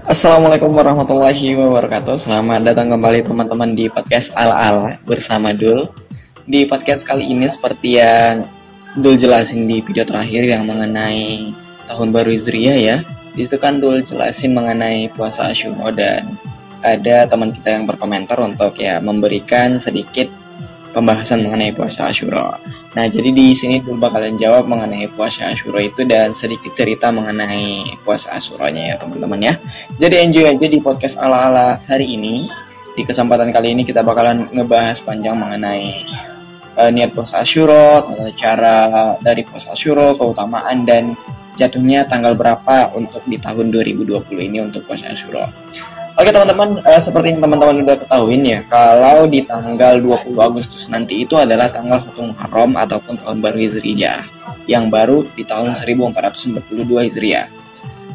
Assalamualaikum warahmatullahi wabarakatuh. Selamat datang kembali teman-teman di podcast Ala-Ala bersama Dul. Di podcast kali ini seperti yang Dul jelasin di video terakhir yang mengenai tahun baru Hijriah ya. Di situ kan Dul jelasin mengenai puasa Asyura dan ada teman kita yang berkomentar untuk ya memberikan sedikit pembahasan mengenai puasa Asyura. Nah, jadi di sini Dul bakalan jawab mengenai puasa Asyura itu dan sedikit cerita mengenai puasa Asyuranya ya teman-teman ya. Jadi enjoy aja di podcast ala-ala hari ini. Di kesempatan kali ini kita bakalan ngebahas panjang mengenai niat puasa Asyura, tata cara dari puasa Asyura, keutamaan dan jatuhnya tanggal berapa untuk di tahun 2020 ini untuk puasa Asyura. Oke teman-teman, seperti yang teman-teman udah ketahuin ya, kalau di tanggal 20 Agustus nanti itu adalah tanggal 1 Muharram ataupun tahun baru Hijriah yang baru di tahun 1442 Hijriah.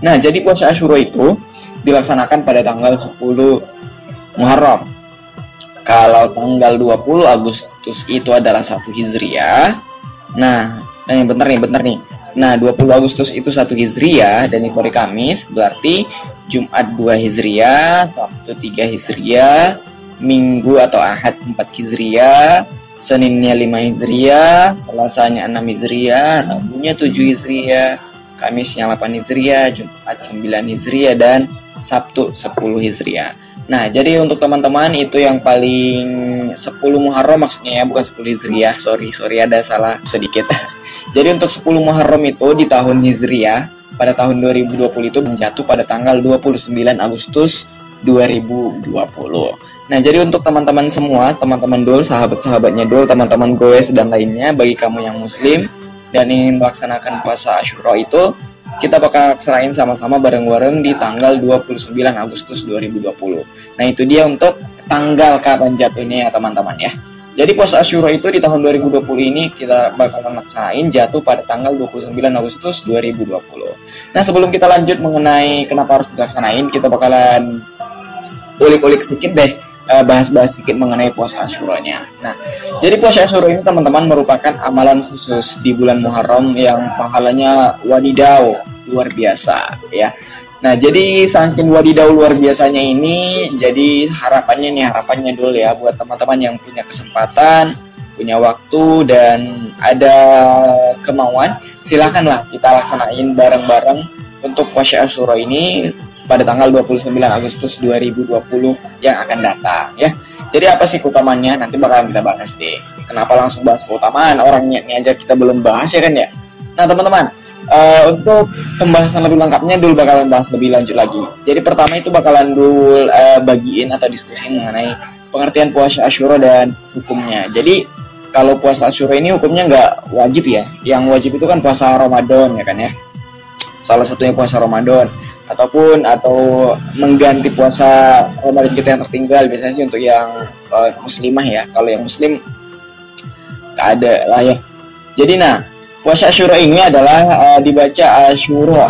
Nah, jadi puasa Asyura itu dilaksanakan pada tanggal 10 Muharram. Kalau tanggal 20 Agustus itu adalah 1 Hijriah. Nah, yang bener nih. Nah, 20 Agustus itu 1 Hijriah dan itu hari Kamis, berarti Jumat 2 Hijriah, Sabtu 3 Hijriah, Minggu atau Ahad 4 Hijriah, Seninnya 5 Hijriah, Selasanya 6 Hijriah, Rabunya 7 Hijriah, Kamisnya 8 Hijriah, Jumat 9 Hijriah, dan Sabtu 10 Hijriah. Nah, jadi untuk teman-teman itu yang paling 10 Muharram maksudnya ya, bukan 10 Hijriah. Sorry ada salah sedikit. Jadi untuk 10 Muharram itu di tahun Hijriah pada tahun 2020 itu menjatuh pada tanggal 29 Agustus 2020. Nah, jadi untuk teman-teman semua, teman-teman Dul, sahabat-sahabatnya Dul, teman-teman goes dan lainnya, bagi kamu yang muslim dan ingin melaksanakan puasa Asyura itu, kita bakal serain sama-sama bareng-bareng di tanggal 29 Agustus 2020. Nah, itu dia untuk tanggal kapan jatuhnya ya teman-teman ya. Jadi puasa Asyura itu di tahun 2020 ini kita bakal melaksanain jatuh pada tanggal 29 Agustus 2020. Nah, sebelum kita lanjut mengenai kenapa harus dilaksanain, kita bakalan ulik-ulik sedikit deh, bahas-bahas sedikit mengenai puasa Asyuranya. Nah, jadi puasa Asyura ini teman-teman merupakan amalan khusus di bulan Muharram yang pahalanya wadidaw, luar biasa ya. Nah, jadi saking wadidaw luar biasanya ini, jadi harapannya dulu ya buat teman-teman yang punya kesempatan, punya waktu dan ada kemauan, silakanlah kita laksanain bareng-bareng untuk puasa Asyura ini pada tanggal 29 Agustus 2020 yang akan datang ya. Jadi apa sih keutamanya? Nanti bakalan kita bahas deh. Kenapa langsung bahas keutamaan? Orang niatnya aja kita belum bahas ya kan ya. Nah teman-teman, untuk pembahasan lebih lengkapnya Dul bakalan bahas lebih lanjut lagi. Jadi pertama itu bakalan Dul bagiin atau diskusiin mengenai pengertian puasa Asyura dan hukumnya. Jadi kalau puasa Asyura ini hukumnya nggak wajib ya. Yang wajib itu kan puasa Ramadan ya kan ya. Salah satunya puasa Ramadan atau mengganti puasa Ramadan kita yang tertinggal, biasanya sih untuk yang muslimah ya. Kalau yang muslim nggak ada lah ya. Jadi puasa Asyura ini adalah dibaca Asyura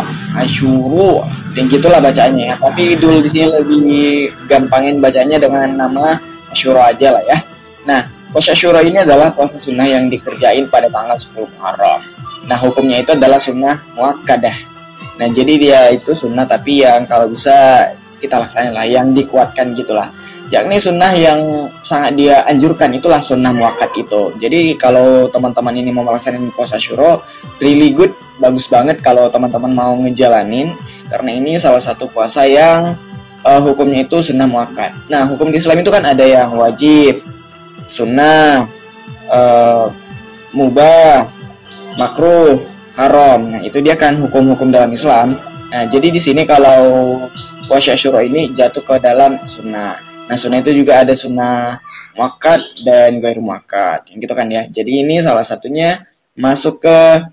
dan gitulah bacaannya ya. Tapi dulu di sini lebih gampangin bacanya dengan nama Asyura aja lah ya. Nah, puasa Asyura ini adalah puasa sunnah yang dikerjain pada tanggal 10 Muharram. Nah, hukumnya itu adalah sunnah muakkadah. Nah, jadi dia itu sunnah tapi yang kalau bisa kita laksanain lah, yang dikuatkan gitulah. Yakni sunnah yang sangat dia anjurkan, itulah sunnah muakkad itu. Jadi kalau teman-teman ini mau melaksanain puasa Asyura, really good, bagus banget kalau teman-teman mau ngejalanin. Karena ini salah satu puasa yang hukumnya itu sunnah muakkad. Nah, hukum di Islam itu kan ada yang wajib, sunnah, mubah, makruh, haram. Nah, itu dia kan hukum-hukum dalam Islam. Nah, jadi di sini kalau puasa Asyura ini jatuh ke dalam sunnah. Nah, sunnah itu juga ada sunnah muakkad dan ghairu muakkad, gitu kan ya. Jadi ini salah satunya masuk ke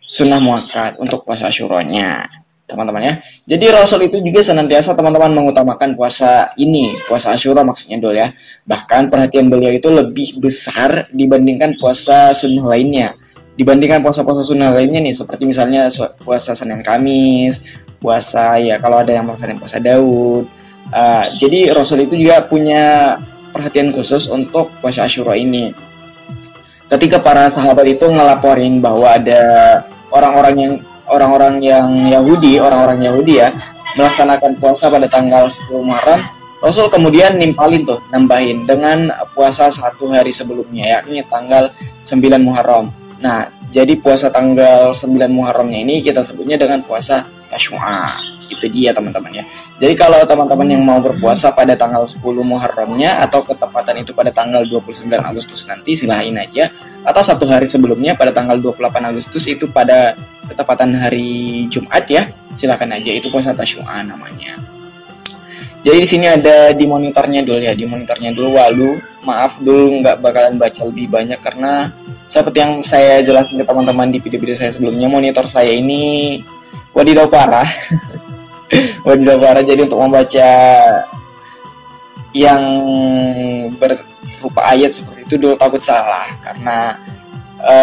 sunnah muakkad untuk puasa Asyuranya, teman-teman ya. Jadi Rasul itu juga senantiasa teman-teman mengutamakan puasa ini, puasa Asyura maksudnya dulu ya. Bahkan perhatian beliau itu lebih besar dibandingkan puasa sunnah lainnya. Dibandingkan puasa-puasa sunnah lainnya nih, seperti misalnya puasa Senin Kamis, puasa ya kalau ada yang melaksanakan puasa Daud. Jadi Rasul itu juga punya perhatian khusus untuk puasa Asyura ini. Ketika para sahabat itu ngelaporin bahwa ada orang-orang yang Yahudi ya, melaksanakan puasa pada tanggal 10 Muharram, Rasul kemudian nambahin dengan puasa 1 hari sebelumnya, yakni tanggal 9 Muharram. Nah, jadi puasa tanggal 9 Muharramnya ini kita sebutnya dengan puasa Tasyu'a. Itu dia teman-teman ya. Jadi kalau teman-teman yang mau berpuasa pada tanggal 10 Muharramnya atau ketepatan itu pada tanggal 29 Agustus nanti, silahin aja. Atau 1 hari sebelumnya pada tanggal 28 Agustus itu pada ketepatan hari Jumat ya, silakan aja, itu puasa Tasyu'a namanya. Jadi di sini ada di monitornya dulu ya, di monitornya dulu. Maaf dulu nggak bakalan baca lebih banyak karena seperti yang saya jelasin ke teman-teman di video-video saya sebelumnya, monitor saya ini wadidaw parah. Wadidaw parah, jadi untuk membaca yang berupa ayat seperti itu dulu takut salah karena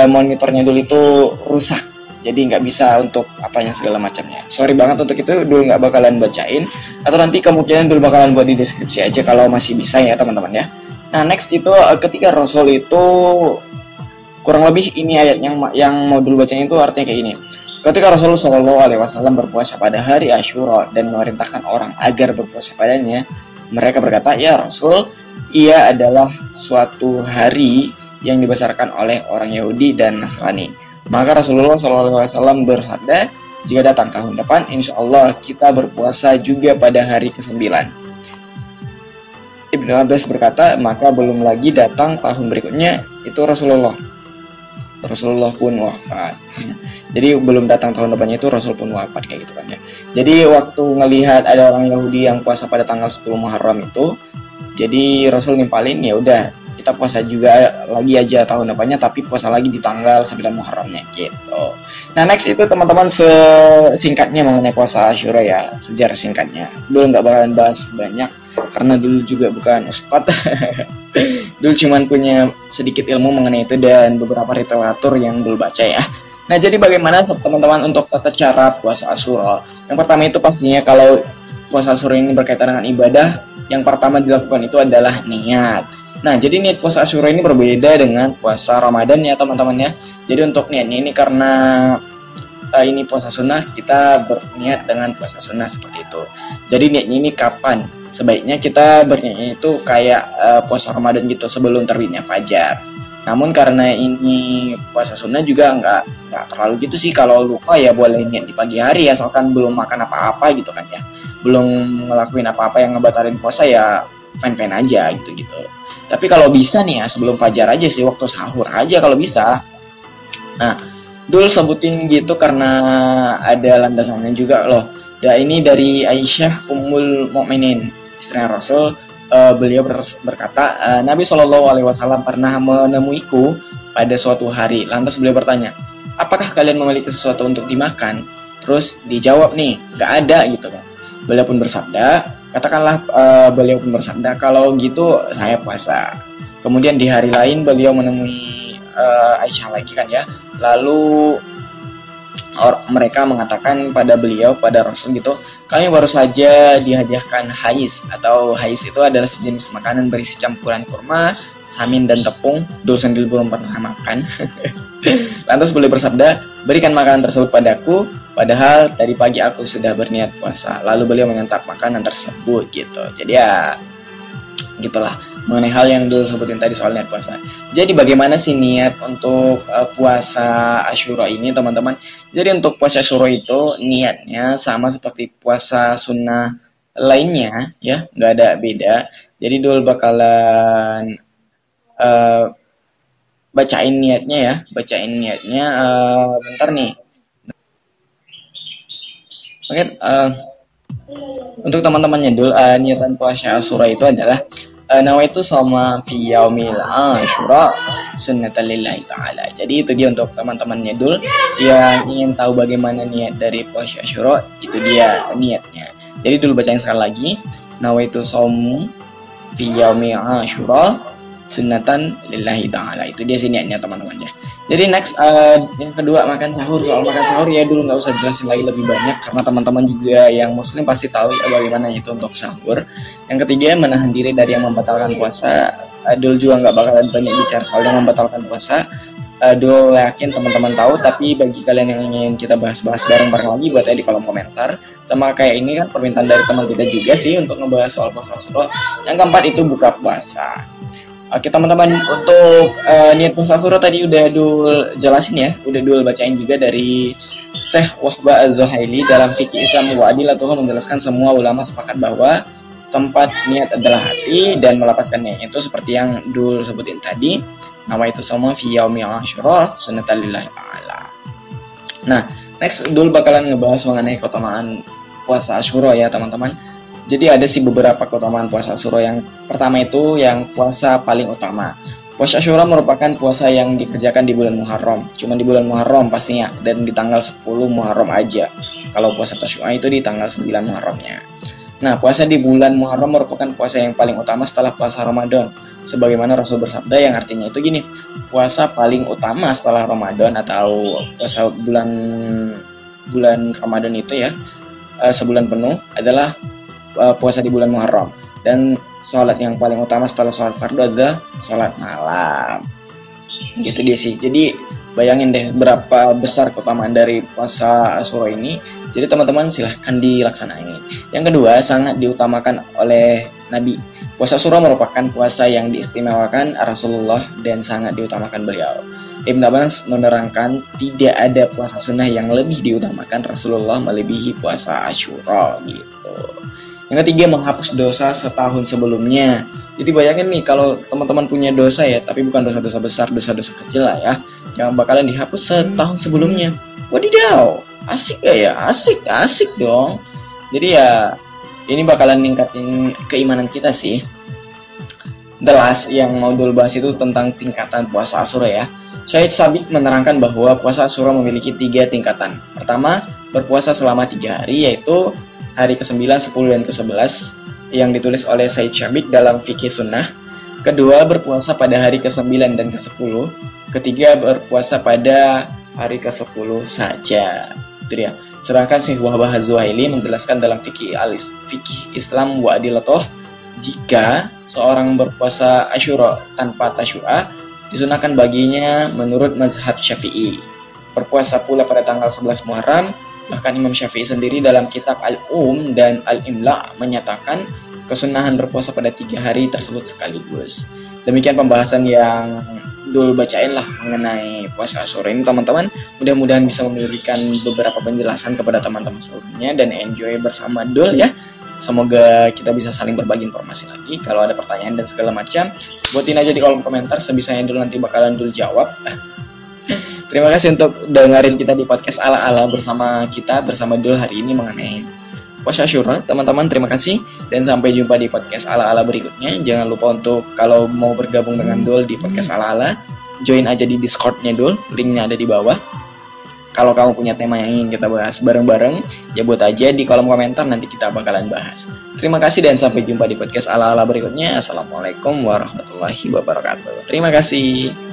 monitornya dulu itu rusak, jadi nggak bisa untuk apanya segala macamnya. Sorry banget untuk itu, dulu nggak bakalan bacain, atau nanti kemungkinan dulu bakalan buat di deskripsi aja kalau masih bisa ya teman-teman ya. Nah next itu ketika Rasul itu kurang lebih ini ayat yang mau dulu bacanya itu artinya kayak gini. Ketika Rasulullah SAW berpuasa pada hari Asyura dan memerintahkan orang agar berpuasa padanya, mereka berkata, "Ya Rasul, ia adalah suatu hari yang dibesarkan oleh orang Yahudi dan Nasrani." Maka Rasulullah SAW bersabda, "Jika datang tahun depan, insya Allah kita berpuasa juga pada hari ke-9." Ibnu Abbas berkata, maka belum lagi datang tahun berikutnya, itu Rasulullah pun wafat. Jadi belum datang tahun depannya itu Rasul pun wafat kayak gitu kan ya. Jadi waktu ngelihat ada orang Yahudi yang puasa pada tanggal 10 Muharram itu, jadi Rasul nimpalin, ya udah kita puasa juga lagi aja tahun depannya, tapi puasa lagi di tanggal 9 Muharramnya gitu. Nah next itu teman-teman singkatnya mengenai puasa Asyura ya, sejarah singkatnya. Dulu nggak bakalan bahas banyak karena dulu juga bukan ustadz. Dulu cuman punya sedikit ilmu mengenai itu dan beberapa literatur yang dulu baca ya. Nah jadi bagaimana teman-teman untuk tata cara puasa Asyura? Yang pertama itu pastinya kalau puasa Asyura ini berkaitan dengan ibadah, yang pertama dilakukan itu adalah niat. Nah jadi niat puasa Asyura ini berbeda dengan puasa Ramadan ya teman-teman ya. Jadi untuk niatnya ini karena ini puasa sunnah, kita berniat dengan puasa sunnah seperti itu. Jadi niatnya ini kapan? Sebaiknya kita berniatnya itu kayak puasa Ramadan gitu, sebelum terbitnya fajar. Namun karena ini puasa sunnah juga nggak terlalu gitu sih. Kalau lupa ya boleh niat di pagi hari, asalkan belum makan apa-apa gitu kan ya, belum ngelakuin apa-apa yang ngebatalin puasa ya fine-fine aja gitu. Tapi kalau bisa nih ya sebelum fajar aja sih, waktu sahur aja kalau bisa. Nah dulu sebutin gitu karena ada landasannya juga loh. Dan ini dari Aisyah Ummul Mukminin, istri Rasul. Beliau berkata, Nabi SAW pernah menemuiku pada suatu hari. Lantas beliau bertanya, apakah kalian memiliki sesuatu untuk dimakan? Terus dijawab nih, gak ada gitu kan. Beliau pun bersabda, beliau pun bersabda, kalau gitu saya puasa. Kemudian di hari lain beliau menemui Aisyah lagi kan ya. Lalu mereka mengatakan pada Rasul gitu, kami baru saja dihadiahkan hais, atau hais itu adalah sejenis makanan berisi campuran kurma, samin dan tepung. Dulu sendiri belum pernah makan. Lantas beliau bersabda, berikan makanan tersebut padaku, padahal tadi pagi aku sudah berniat puasa. Lalu beliau menyantap makanan tersebut gitu. Jadi ya gitulah mengenai hal yang dulu sebutin tadi soal niat puasa. Jadi bagaimana sih niat untuk puasa Asyura ini teman-teman? Jadi untuk puasa Asyura itu niatnya sama seperti puasa sunnah lainnya ya, nggak ada beda. Jadi dulu bakalan bacain niatnya. Bentar nih. Oke, untuk teman-temannya dulu niatan puasa Asyura itu adalah nawaitu shoma fi yaumil Asyura sunnatan lillahi ta'ala. Jadi itu dia untuk teman-temannya dul yang ingin tahu bagaimana niat dari puasa Asyura, itu dia niatnya. Jadi dulu bacain sekali lagi, nawaitu shom fi yaumil Asyura sunnatan lillahi ta'ala. Itu dia sih niatnya teman-teman ya. Jadi next yang kedua, makan sahur. Soal makan sahur ya dulu nggak usah jelasin lagi lebih banyak karena teman-teman juga yang muslim pasti tahu ya bagaimana itu untuk sahur. Yang ketiga, menahan diri dari yang membatalkan puasa. Dulu juga nggak bakalan banyak bicara soal yang membatalkan puasa. Dul yakin teman-teman tahu, tapi bagi kalian yang ingin kita bahas-bahas bareng-bareng lagi, buat aja di kolom komentar. Sama kayak ini kan permintaan dari teman kita juga sih untuk ngebahas soal puasa Asyura. Yang keempat itu buka puasa. Oke teman-teman, untuk niat puasa Asyura tadi udah Dul jelasin ya, udah Dul bacain juga dari Syekh Wahbah Az-Zuhaili dalam Fikih Islam wa Adilatuh, menjelaskan semua ulama sepakat bahwa tempat niat adalah hati, dan melapaskan niat itu seperti yang Dul sebutin tadi, nama itu sama fi yaumi Asyura sunnatan lillahi ta'ala. Nah, next Dul bakalan ngebahas mengenai keutamaan puasa Asyura ya teman-teman. Jadi ada sih beberapa keutamaan puasa Asyura. Yang pertama itu yang puasa paling utama. Puasa Asyura merupakan puasa yang dikerjakan di bulan Muharram. Cuma di bulan Muharram pastinya, dan di tanggal 10 Muharram aja. Kalau puasa Tasyua itu di tanggal 9 Muharramnya. Nah, puasa di bulan Muharram merupakan puasa yang paling utama setelah puasa Ramadan. Sebagaimana Rasul bersabda yang artinya itu gini, puasa paling utama setelah Ramadan atau puasa bulan Ramadan itu ya, sebulan penuh adalah puasa di bulan Muharram. Dan sholat yang paling utama setelah sholat fardu adalah sholat malam. Gitu dia sih. Jadi bayangin deh berapa besar keutamaan dari puasa Asyura ini. Jadi teman-teman silahkan dilaksanain. Yang kedua, sangat diutamakan oleh Nabi. Puasa Asyura merupakan puasa yang diistimewakan Rasulullah dan sangat diutamakan beliau. Ibn Abbas menerangkan tidak ada puasa sunnah yang lebih diutamakan Rasulullah melebihi puasa Asyura gitu. Yang ketiga, menghapus dosa setahun sebelumnya. Jadi bayangin nih kalau teman-teman punya dosa ya, tapi bukan dosa-dosa besar, dosa-dosa kecil lah ya, yang bakalan dihapus setahun sebelumnya. Wadidaw, asik gak ya? Asik dong. Jadi ya ini bakalan ningkatin keimanan kita sih. The last yang mau dulu bahas itu tentang tingkatan puasa Asyura ya. Syahid Sabiq menerangkan bahwa puasa Asyura memiliki 3 tingkatan. Pertama, berpuasa selama 3 hari, yaitu hari ke-9, 10, dan ke-11 yang ditulis oleh Syed Sabiq dalam Fikih Sunnah. Kedua, berpuasa pada hari ke-9 dan ke-10. Ketiga, berpuasa pada hari ke-10 saja. Itu dia. Sedangkan Syekh Wahbah Az-Zuhaili menjelaskan dalam Fikih Islam wa Adilatuh, jika seorang berpuasa Asyura tanpa tasyu'a, disunahkan baginya menurut mazhab Syafi'i. Berpuasa pula pada tanggal 11 Muharram. Bahkan Imam Syafi'i sendiri dalam kitab Al-Um dan Al-Imla menyatakan kesunahan berpuasa pada 3 hari tersebut sekaligus. Demikian pembahasan yang Dul bacain lah mengenai puasa Asyura ini teman-teman. Mudah-mudahan bisa memberikan beberapa penjelasan kepada teman-teman seluruhnya dan enjoy bersama Dul ya. Semoga kita bisa saling berbagi informasi lagi. Kalau ada pertanyaan dan segala macam, buatin aja di kolom komentar, sebisanya Dul nanti bakalan Dul jawab. Terima kasih untuk dengerin kita di podcast ala-ala bersama Dul hari ini mengenai puasa Asyura. Teman-teman terima kasih dan sampai jumpa di podcast ala-ala berikutnya. Jangan lupa untuk kalau mau bergabung dengan Dul di podcast ala-ala, join aja di Discord-nya Dul, linknya ada di bawah. Kalau kamu punya tema yang ingin kita bahas bareng-bareng, ya buat aja di kolom komentar, nanti kita bakalan bahas. Terima kasih dan sampai jumpa di podcast ala-ala berikutnya. Assalamualaikum warahmatullahi wabarakatuh. Terima kasih.